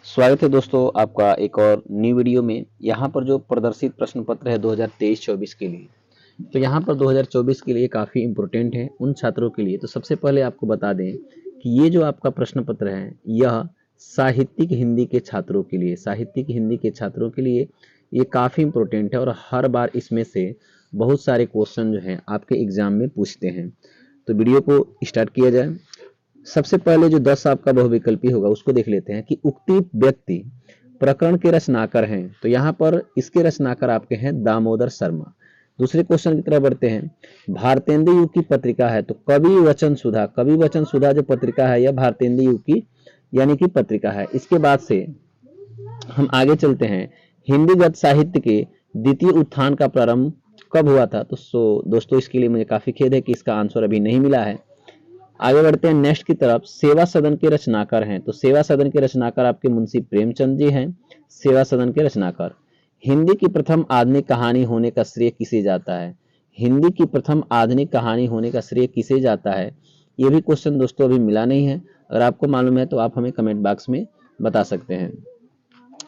स्वागत है दोस्तों आपका एक और न्यू वीडियो में। यहाँ पर जो प्रदर्शित प्रश्न पत्र है 2023-24 के लिए, तो यहाँ पर 2024 के लिए काफ़ी इम्पोर्टेंट है उन छात्रों के लिए। तो सबसे पहले आपको बता दें कि ये जो आपका प्रश्न पत्र है यह साहित्यिक हिंदी के छात्रों के लिए, ये काफ़ी इम्पोर्टेंट है और हर बार इसमें से बहुत सारे क्वेश्चन जो हैं आपके एग्जाम में पूछते हैं। तो वीडियो को स्टार्ट किया जाए। सबसे पहले जो 10 आपका बहुविकल्पी होगा उसको देख लेते हैं कि उक्ति व्यक्ति प्रकरण के रचनाकार हैं। तो यहाँ पर इसके रचनाकार आपके हैं दामोदर शर्मा। दूसरे क्वेश्चन की तरफ बढ़ते हैं। भारतेंदु युग की पत्रिका है, तो कवि वचन सुधा जो पत्रिका है यह भारतेंदु युग की यानी कि पत्रिका है। इसके बाद से हम आगे चलते हैं। हिंदी गद्य साहित्य के द्वितीय उत्थान का प्रारंभ कब हुआ था? तो दोस्तों इसके लिए मुझे काफी खेद है कि इसका आंसर अभी नहीं मिला है। आगे बढ़ते हैं नेक्स्ट की तरफ। सेवा सदन के रचनाकार हैं, तो सेवा सदन के रचनाकार आपके मुंशी प्रेमचंद जी हैं, सेवा सदन के रचनाकार। हिंदी की प्रथम आधुनिक कहानी होने का श्रेय किसे जाता है? हिंदी की प्रथम आधुनिक कहानी होने का श्रेय किसे जाता है? ये भी क्वेश्चन दोस्तों अभी मिला नहीं है। अगर आपको मालूम है तो आप हमें कमेंट बॉक्स में बता सकते हैं।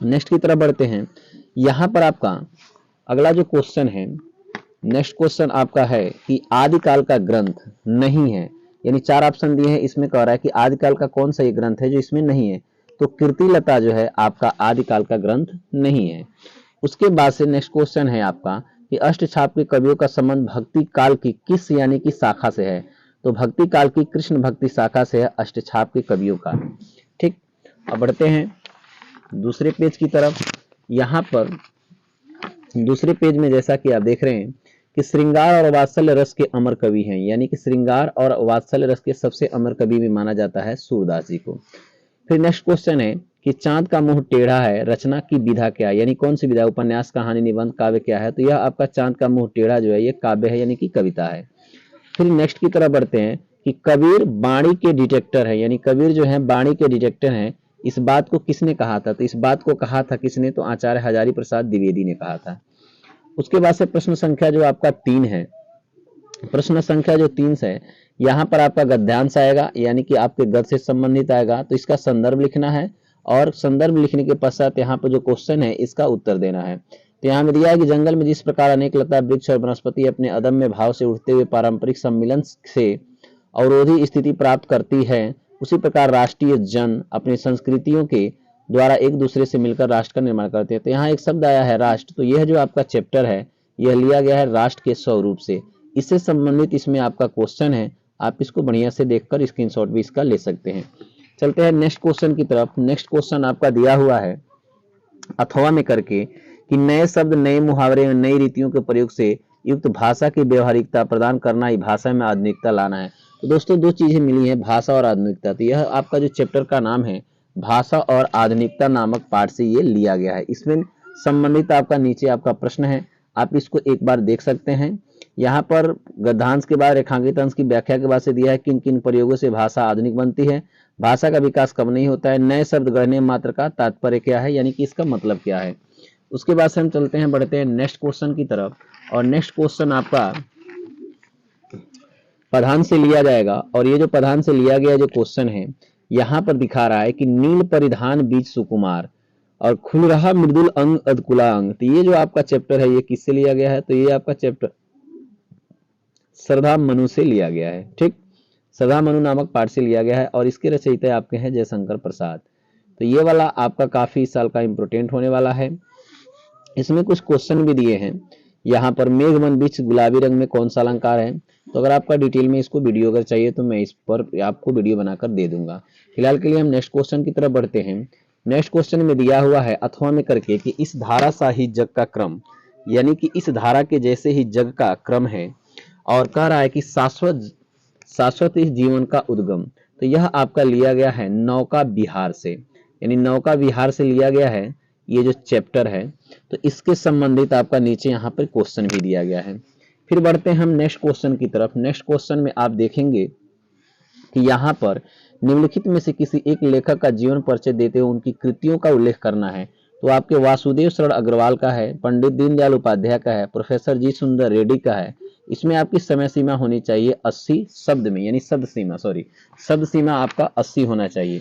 नेक्स्ट की तरफ बढ़ते हैं। यहाँ पर आपका अगला जो क्वेश्चन है, नेक्स्ट क्वेश्चन आपका है कि आदिकाल का ग्रंथ नहीं है, यानी 4 ऑप्शन दिए हैं, इसमें कह रहा है कि आदिकाल का कौन सा ये ग्रंथ है जो इसमें नहीं है? तो कीर्तिलता जो है आपका आदिकाल का ग्रंथ नहीं है। उसके बाद से नेक्स्ट क्वेश्चन है आपका कि अष्टछाप के कवियों का संबंध भक्ति काल की किस यानी कि शाखा से है? तो भक्ति काल की कृष्ण भक्ति शाखा से है अष्टछाप के कवियों का। ठीक, अब बढ़ते हैं दूसरे पेज की तरफ। यहाँ पर दूसरे पेज में जैसा कि आप देख रहे हैं कि श्रृंगार और वात्सल्य रस के अमर कवि हैं, यानी कि श्रृंगार और वात्सल्य रस के सबसे अमर कवि भी माना जाता है सूरदास जी को। फिर नेक्स्ट क्वेश्चन है कि चांद का मुंह टेढ़ा है, रचना की विधा क्या है? यानी कौन सी विधा, उपन्यास, कहानी, निबंध, काव्य क्या है? तो यह आपका चांद का मुंह टेढ़ा जो है ये काव्य है, यानी कि कविता है। फिर नेक्स्ट की तरफ बढ़ते हैं कि कबीर बाणी के डिटेक्टर है, यानी कबीर जो है बाणी के डिटेक्टर हैं। इस बात को किसने कहा था? तो इस बात को कहा था किसने? तो आचार्य हजारी प्रसाद द्विवेदी ने कहा था। उसके बाद से प्रश्न संख्या जो आपका 3 है, प्रश्न संख्या जो 3 है, यहाँ पर आपका गद्यांश आएगा, यानी कि आपके गद्य से संबंधित आएगा। तो इसका संदर्भ लिखना है और संदर्भ लिखने के पश्चात यहाँ पर जो क्वेश्चन है इसका उत्तर देना है। तो यहाँ में दिया है कि जंगल में जिस प्रकार अनेक लता वृक्ष और वनस्पति अपने अदम्य भाव से उठते हुए पारंपरिक सम्मिलन से अवरोधी स्थिति प्राप्त करती है, उसी प्रकार राष्ट्रीय जन अपनी संस्कृतियों के द्वारा एक दूसरे से मिलकर राष्ट्र का निर्माण करते हैं। तो यहाँ एक शब्द आया है राष्ट्र, तो यह जो आपका चैप्टर है यह लिया गया है राष्ट्र के स्वरूप से। इससे संबंधित इसमें आपका क्वेश्चन है, आप इसको बढ़िया से देखकर स्क्रीनशॉट भी इसका ले सकते हैं। चलते हैं नेक्स्ट क्वेश्चन की तरफ। नेक्स्ट क्वेश्चन आपका दिया हुआ है अथवा में करके कि नए शब्द, नए मुहावरे और नई रीतियों के प्रयोग से युक्त भाषा की व्यवहारिकता प्रदान करना ही भाषा में आधुनिकता लाना है। तो दोस्तों 2 चीजें मिली है, भाषा और आधुनिकता। तो यह आपका जो चैप्टर का नाम है भाषा और आधुनिकता नामक पाठ से ये लिया गया है। इसमें संबंधित आपका नीचे आपका प्रश्न है, आप इसको एक बार देख सकते हैं। यहाँ पर गद्यांश के बाद रेखांकित अंश की व्याख्या के बाद से दिया है किन किन प्रयोगों से भाषा आधुनिक बनती है, भाषा का विकास कब नहीं होता है, नए शब्द गढ़ने मात्र का तात्पर्य क्या है, यानी कि इसका मतलब क्या है। उसके बाद से हम चलते हैं, बढ़ते हैं नेक्स्ट क्वेश्चन की तरफ। और नेक्स्ट क्वेश्चन आपका प्रधान से लिया जाएगा। और ये जो प्रधान से लिया गया जो क्वेश्चन है यहाँ पर दिखा रहा है कि नील परिधान बीज सुकुमार और खुल रहा मृदुल अंग अधकुला अंग। तो ये जो आपका चैप्टर है ये किससे लिया गया है? तो ये आपका चैप्टर श्रद्धा मनु से लिया गया है। ठीक, श्रद्धा मनु नामक पाठ से लिया गया है और इसके रचयिता आपके हैं जयशंकर प्रसाद। तो ये वाला आपका काफी साल का इंपोर्टेंट होने वाला है। इसमें कुछ क्वेश्चन भी दिए हैं। यहाँ पर मेघमन बीच गुलाबी रंग में कौन सा अलंकार है? तो अगर आपका डिटेल में इसको वीडियो अगर चाहिए तो मैं इस पर आपको वीडियो बनाकर दे दूंगा। फिलहाल के लिए हम नेक्स्ट क्वेश्चन की तरफ बढ़ते हैं। नेक्स्ट क्वेश्चन में दिया हुआ है अथवा में करके कि इस धारा सा ही जग का क्रम, यानी कि इस धारा के जैसे ही जग का क्रम है, और कह रहा है कि शाश्वत इस जीवन का उद्गम। तो यह आपका लिया गया है नौका विहार से, यानी नौका विहार से लिया गया है ये जो चैप्टर है। तो इसके संबंधित आपका नीचे यहाँ पर क्वेश्चन भी दिया गया है। फिर बढ़ते हैं हम नेक्स्ट क्वेश्चन की तरफ। नेक्स्ट क्वेश्चन में आप देखेंगे कि यहाँ पर निम्नलिखित में से किसी एक लेखक का जीवन परिचय देते हुए उनकी कृतियों का उल्लेख करना है। तो आपके वासुदेव शरण अग्रवाल का है, पंडित दीनदयाल उपाध्याय का है, प्रोफेसर जी सुंदर रेड्डी का है, इसमें आपकी समय सीमा होनी चाहिए 80 शब्द में, यानी शब्द सीमा, सॉरी शब्द सीमा आपका 80 होना चाहिए।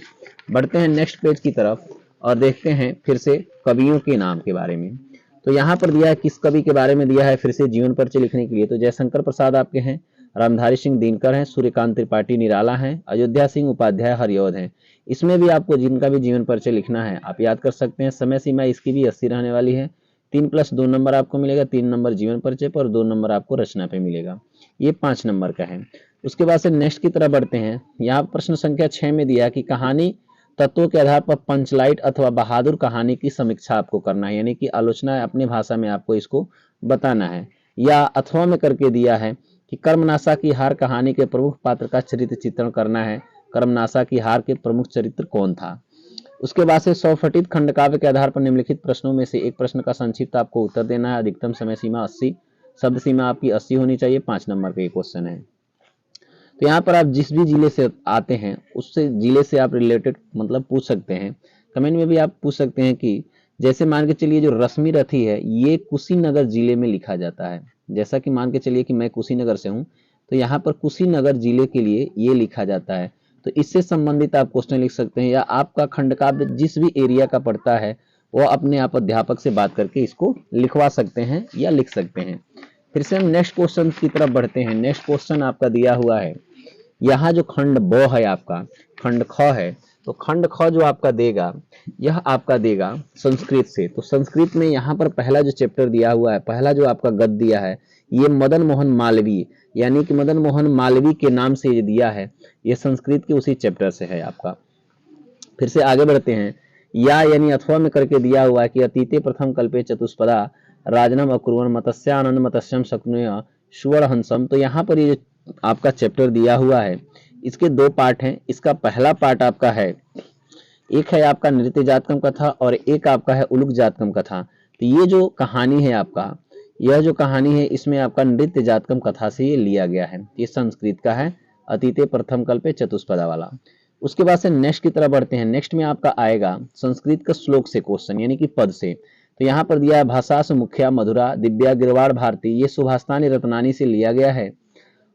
बढ़ते हैं नेक्स्ट पेज की तरफ और देखते हैं फिर से कवियों के नाम के बारे में। तो यहाँ पर दिया है किस कवि के बारे में दिया है फिर से जीवन परिचय लिखने के लिए। तो जयशंकर प्रसाद आपके हैं, रामधारी सिंह दिनकर हैं, सूर्यकांत त्रिपाठी निराला हैं, अयोध्या सिंह उपाध्याय हरिऔध हैं। इसमें भी आपको जिनका भी जीवन परिचय लिखना है आप याद कर सकते हैं। समय सीमा इसकी भी 80 रहने वाली है। 3+2 नंबर आपको मिलेगा, 3 नंबर जीवन परिचय पर, 2 नंबर आपको रचना पे मिलेगा। ये 5 नंबर का है। उसके बाद से नेक्स्ट की तरफ बढ़ते हैं। यहाँ प्रश्न संख्या 6 में दिया कि कहानी तत्वों के आधार पर पंचलाइट अथवा बहादुर कहानी की समीक्षा आपको करना है, यानी कि आलोचना अपनी भाषा में आपको इसको बताना है। या अथवा में करके दिया है कि कर्मनाशा की हार कहानी के प्रमुख पात्र का चरित्र चित्रण करना है। कर्मनाशा की हार के प्रमुख चरित्र कौन था। उसके बाद से 100 फटित खंडकाव्य के आधार पर निम्नलिखित प्रश्नों में से एक प्रश्न का संक्षिप्त आपको उत्तर देना है। अधिकतम समय सीमा 80, शब्द सीमा आपकी 80 होनी चाहिए। 5 नंबर का ये क्वेश्चन है। तो यहाँ पर आप जिस भी जिले से आते हैं उससे जिले से आप रिलेटेड मतलब पूछ सकते हैं। कमेंट में भी आप पूछ सकते हैं कि जैसे मान के चलिए जो रश्मि रथी है ये कुशीनगर जिले में लिखा जाता है। जैसा कि मान के चलिए कि मैं कुशीनगर से हूँ तो यहाँ पर कुशीनगर जिले के लिए ये लिखा जाता है। तो इससे संबंधित आप क्वेश्चन लिख सकते हैं। या आपका खंडकाव्य जिस भी एरिया का पड़ता है वो अपने आप अध्यापक से बात करके इसको लिखवा सकते हैं या लिख सकते हैं। फिर से हम नेक्स्ट क्वेश्चन की तरफ बढ़ते हैं। नेक्स्ट क्वेश्चन आपका दिया हुआ है, यहाँ जो खंड ब है आपका, खंड ख है, तो खंड ख जो आपका देगा यह आपका देगा संस्कृत से। तो संस्कृत में यहाँ पर पहला जो चैप्टर दिया हुआ है, पहला जो आपका गद्य दिया है ये मदन मोहन मालवीय, यानी कि मदन मोहन मालवीय के नाम से ये दिया है। ये संस्कृत के उसी चैप्टर से है आपका। फिर से आगे बढ़ते हैं। या यानी अथवा में करके दिया हुआ है कि अतीते प्रथम कल्पे चतुष्पदा राजनम अकुर्वन् मत्स्यानंद मत्स्यम शक्नुया सुवर्णहंसम। तो यहाँ पर ये आपका चैप्टर दिया हुआ है, इसके 2 पार्ट हैं। इसका पहला पार्ट आपका है, एक है आपका नृत्य जातकम कथा और एक आपका है उलूक जातकम कथा। तो ये जो कहानी है आपका, यह जो कहानी है इसमें आपका नृत्य जातकम कथा से ये लिया गया है। ये संस्कृत का है, अतीते प्रथम कल्पे चतुष्पदा वाला। उसके बाद से नेक्स्ट की तरफ बढ़ते हैं। नेक्स्ट में आपका आएगा संस्कृत का श्लोक से क्वेश्चन, यानी कि पद से। तो यहाँ पर दिया है भाषा से मुखिया मधुरा दिव्या गिरवाड़ भारती, ये सुभाषतानी रत्नानी से लिया गया है।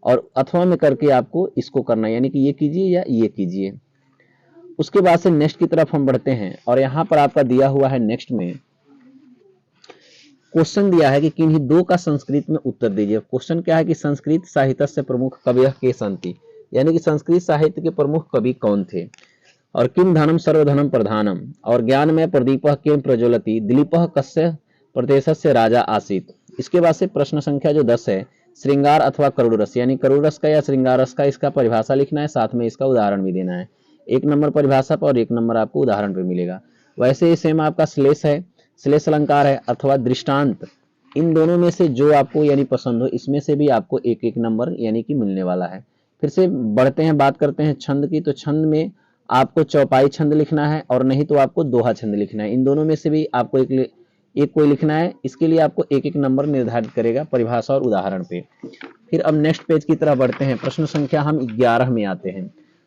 और अथवा में करके आपको इसको करना है, यानी कि ये कीजिए या ये कीजिए। उसके बाद से नेक्स्ट की तरफ हम बढ़ते हैं और यहाँ पर आपका दिया हुआ है नेक्स्ट में क्वेश्चन दिया है कि किन्हीं 2 का संस्कृत में उत्तर दीजिए। क्वेश्चन क्या है कि संस्कृत साहित्य से प्रमुख कवि के संति, यानी कि संस्कृत साहित्य के प्रमुख कवि कौन थे। और किम धनम सर्वधनम प्रधानम, और ज्ञान में प्रदीप किम प्रज्वलति, दिलीप कस्य प्रदेशस्य राजा आसीत। इसके बाद से प्रश्न संख्या जो 10 है, श्रृंगार अथवा करुड़ रस, यानी करुड़ रस का या श्रृंगार रस का इसका परिभाषा लिखना है, साथ में इसका उदाहरण भी देना है। 1 नंबर परिभाषा पर और 1 नंबर आपको उदाहरण पे मिलेगा। वैसे ही सेम आपका श्लेष है, श्लेष अलंकार है अथवा दृष्टांत, इन दोनों में से जो आपको यानी पसंद हो इसमें से भी आपको 1-1 नंबर यानी कि मिलने वाला है। फिर से बढ़ते हैं, बात करते हैं छंद की। तो छंद में आपको चौपाई छंद लिखना है और नहीं तो आपको दोहा छंद लिखना है। इन दोनों में से भी आपको एक कोई लिखना है। इसके लिए आपको 1-1 नंबर निर्धारित करेगा परिभाषा और उदाहरण पे। फिर अब नेक्स्ट पेज की तरफ बढ़ते हैं। प्रश्न संख्या हम 11 में आते हैं।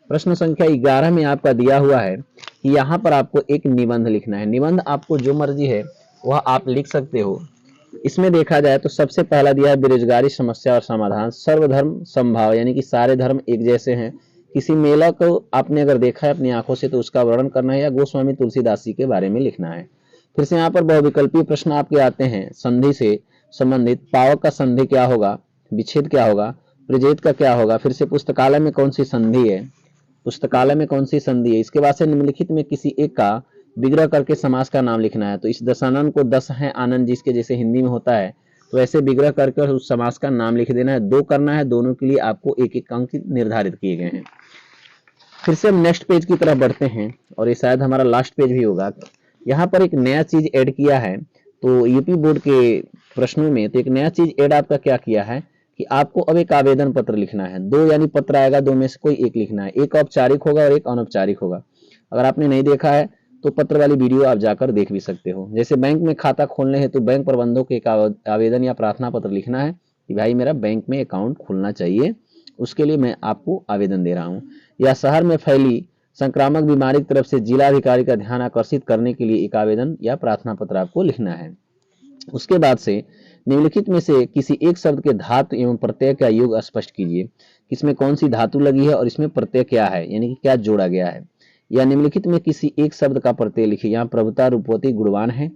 प्रश्न संख्या 11 में आपका दिया हुआ है कि यहाँ पर आपको एक निबंध लिखना है। निबंध आपको जो मर्जी है वह आप लिख सकते हो। इसमें देखा जाए तो सबसे पहला दिया है बेरोजगारी समस्या और समाधान, सर्वधर्म समभाव, यानी कि सारे धर्म एक जैसे हैं। किसी मेला को आपने अगर देखा है अपनी आंखों से तो उसका वर्णन करना है, या गोस्वामी तुलसीदास जी के बारे में लिखना है। फिर से यहाँ पर बहुविकल्पीय प्रश्न आपके आते हैं संधि से संबंधित। पावक का संधि क्या होगा, विच्छेद क्या होगा, प्रजेत का क्या होगा। फिर से पुस्तकालय में कौन सी संधि है, पुस्तकालय में कौन सी संधि है। इसके बाद से निम्नलिखित में किसी एक का विग्रह करके समास का नाम लिखना है। तो इस दशानन को 10 है आनंद जिसके जैसे हिंदी में होता है, तो ऐसे विग्रह करके उस समास का नाम लिख देना है। 2 करना है, दोनों के लिए आपको 1-1 अंक निर्धारित किए गए हैं। फिर से हम नेक्स्ट पेज की तरफ बढ़ते हैं और ये शायद हमारा लास्ट पेज भी होगा। यहाँ पर एक नया चीज ऐड किया है, तो यूपी बोर्ड के प्रश्नों में तो एक नया चीज ऐड आपका क्या किया है कि आपको अब एक आवेदन पत्र लिखना है। 2 यानी पत्र आएगा, 2 में से कोई एक लिखना है। एक औपचारिक होगा और एक अनौपचारिक होगा। अगर आपने नहीं देखा है तो पत्र वाली वीडियो आप जाकर देख भी सकते हो। जैसे बैंक में खाता खोलने हैं तो बैंक प्रबंधक को एक आवेदन या प्रार्थना पत्र लिखना है कि भाई मेरा बैंक में अकाउंट खुलना चाहिए, उसके लिए मैं आपको आवेदन दे रहा हूँ। या शहर में फैली संक्रामक बीमारी की तरफ से जिलाधिकारी का ध्यान आकर्षित करने के लिए एक आवेदन या प्रार्थना पत्र आपको लिखना है। उसके बाद से निम्नलिखित में से किसी एक शब्द के धातु एवं प्रत्यय का योग स्पष्ट कीजिए। इसमें कौन सी धातु लगी है और इसमें प्रत्यय क्या है, यानी कि क्या जोड़ा गया है। या निम्नलिखित में किसी एक शब्द का प्रत्यय लिखिए। यहाँ प्रभुता, रूपवती, गुणवान है।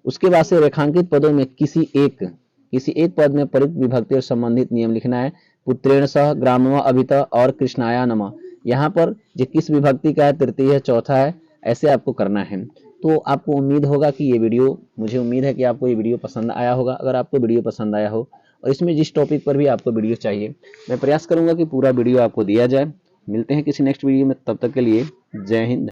उसके बाद से रेखांकित पदों में किसी एक पद में परिक्त विभक्ति और संबंधित नियम लिखना है। पुत्रेण सह, ग्रामवा अभित और कृष्णाया नमः। यहाँ पर जो किस विभक्ति का है, तृतीय है, चौथा है, ऐसे आपको करना है। तो आपको उम्मीद होगा कि ये वीडियो, मुझे उम्मीद है कि आपको ये वीडियो पसंद आया होगा। अगर आपको वीडियो पसंद आया हो और इसमें जिस टॉपिक पर भी आपको वीडियो चाहिए, मैं प्रयास करूंगा कि पूरा वीडियो आपको दिया जाए। मिलते हैं किसी नेक्स्ट वीडियो में, तब तक के लिए जय हिंद।